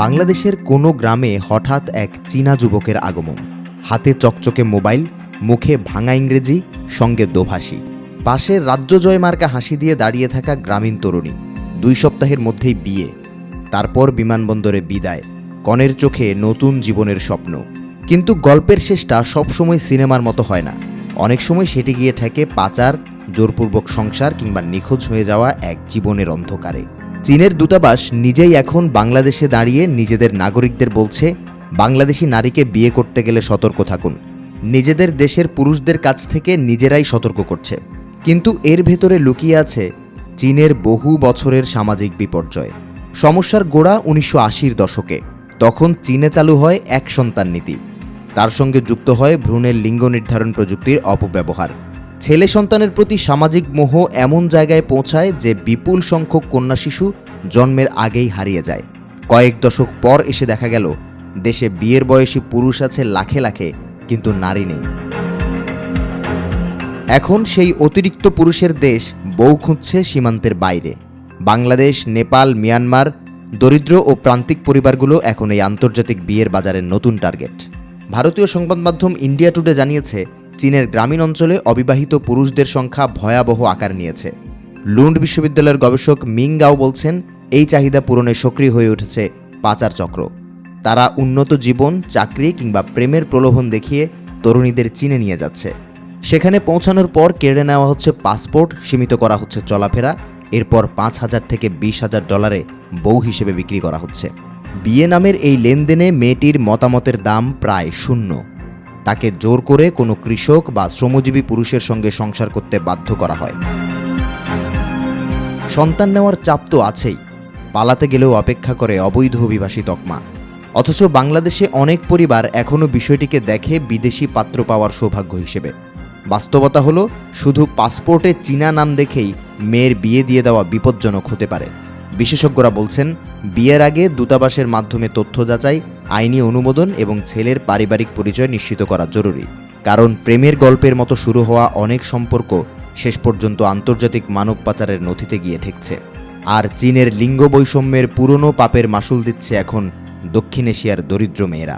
বাংলাদেশের কোনো গ্রামে হঠাৎ এক চীনা যুবকের আগমন। হাতে চকচকে মোবাইল, মুখে ভাঙা ইংরেজি, সঙ্গে দোভাষী। পাশের রাজ্য জয় মার্কা হাসি দিয়ে দাঁড়িয়ে থাকা গ্রামীণ তরুণী। 2 সপ্তাহের মধ্যেই বিয়ে, তারপর বিমানবন্দরে বিদায়, কনের চোখে নতুন জীবনের স্বপ্ন। কিন্তু গল্পের শেষটা সবসময় সিনেমার মতো হয় না। অনেক সময় সেটি গিয়ে ঠেকে পাচার, জোরপূর্বক সংসার কিংবা নিখোঁজ হয়ে যাওয়া এক জীবনের অন্ধকারে। চীনের দূতাবাস নিজেই এখন বাংলাদেশে দাঁড়িয়ে নিজেদের নাগরিকদের বলছে, বাংলাদেশি নারীকে বিয়ে করতে গেলে সতর্ক থাকুন। নিজেদের দেশের পুরুষদের কাছ থেকে নিজেরাই সতর্ক করছে। কিন্তু এর ভেতরে লুকিয়ে আছে চীনের বহু বছরের সামাজিক বিপর্যয়। সমস্যার গোড়া 1980-র দশকে। তখন চীনে চালু হয় এক সন্তান নীতি। তার সঙ্গে যুক্ত হয় ভ্রূণের লিঙ্গ নির্ধারণ প্রযুক্তির অপব্যবহার। ছেলে সন্তানের প্রতি সামাজিক মোহ এমন জায়গায় পৌঁছায় যে বিপুল সংখ্যক কন্যা শিশু জন্মের আগেই হারিয়ে যায়। কয়েক দশক পর এসে দেখা গেল দেশে বিয়ের বয়সী পুরুষ আছে লাখে লাখে, কিন্তু নারী নেই। এখন সেই অতিরিক্ত পুরুষের দেশ বউ খুঁজছে সীমান্তের বাইরে। বাংলাদেশ, নেপাল, মিয়ানমার, দরিদ্র ও প্রান্তিক পরিবারগুলো এখন এই আন্তর্জাতিক বিয়ের বাজারের নতুন টার্গেট। ভারতীয় সংবাদ মাধ্যম ইন্ডিয়া টুডে জানিয়েছে, চীনের গ্রামীণ অঞ্চলে অবিবাহিত পুরুষদের সংখ্যা ভয়াবহ আকার নিয়েছে। লুন্ড বিশ্ববিদ্যালয়ের গবেষক মিং গাও বলছেন, এই চাহিদা পূরণে সক্রিয় হয়ে উঠেছে পাচার চক্র। তারা উন্নত জীবন, চাকরি কিংবা প্রেমের প্রলোভন দেখিয়ে তরুণীদের চীনে নিয়ে যাচ্ছে। সেখানে পৌঁছানোর পর কেড়ে নেওয়া হচ্ছে পাসপোর্ট, সীমিত করা হচ্ছে চলাফেরা, এরপর $5,000 থেকে $20,000 বউ হিসেবে বিক্রি করা হচ্ছে। বিয়ে নামের এই লেনদেনে মেয়েটির মতামতের দাম প্রায় শূন্য। তাকে জোর করে কোনো কৃষক বা শ্রমজীবী পুরুষের সঙ্গে সংসার করতে বাধ্য করা হয়। সন্তান নেওয়ার চাপ তো আছেই, পালাতে গেলেও অপেক্ষা করে অবৈধ অভিবাসী তকমা। অথচ বাংলাদেশে অনেক পরিবার এখনও বিষয়টিকে দেখে বিদেশি পাত্র পাওয়ার সৌভাগ্য হিসেবে। বাস্তবতা হলো, শুধু পাসপোর্টে চীনা নাম দেখেই মেয়ের বিয়ে দিয়ে দেওয়া বিপজ্জনক হতে পারে। বিশেষজ্ঞরা বলছেন, বিয়ের আগে দূতাবাসের মাধ্যমে তথ্য যাচাই, আইনি অনুমোদন এবং ছেলের পারিবারিক পরিচয় নিশ্চিত করা জরুরি। কারণ প্রেমের গল্পের মতো শুরু হওয়া অনেক সম্পর্ক শেষ পর্যন্ত আন্তর্জাতিক মানব পাচারের নথিতে গিয়ে ঠেকছে। আর চীনের লিঙ্গ বৈষম্যের পুরনো পাপের মাসুল দিচ্ছে এখন দক্ষিণ এশিয়ার দরিদ্র মেয়েরা।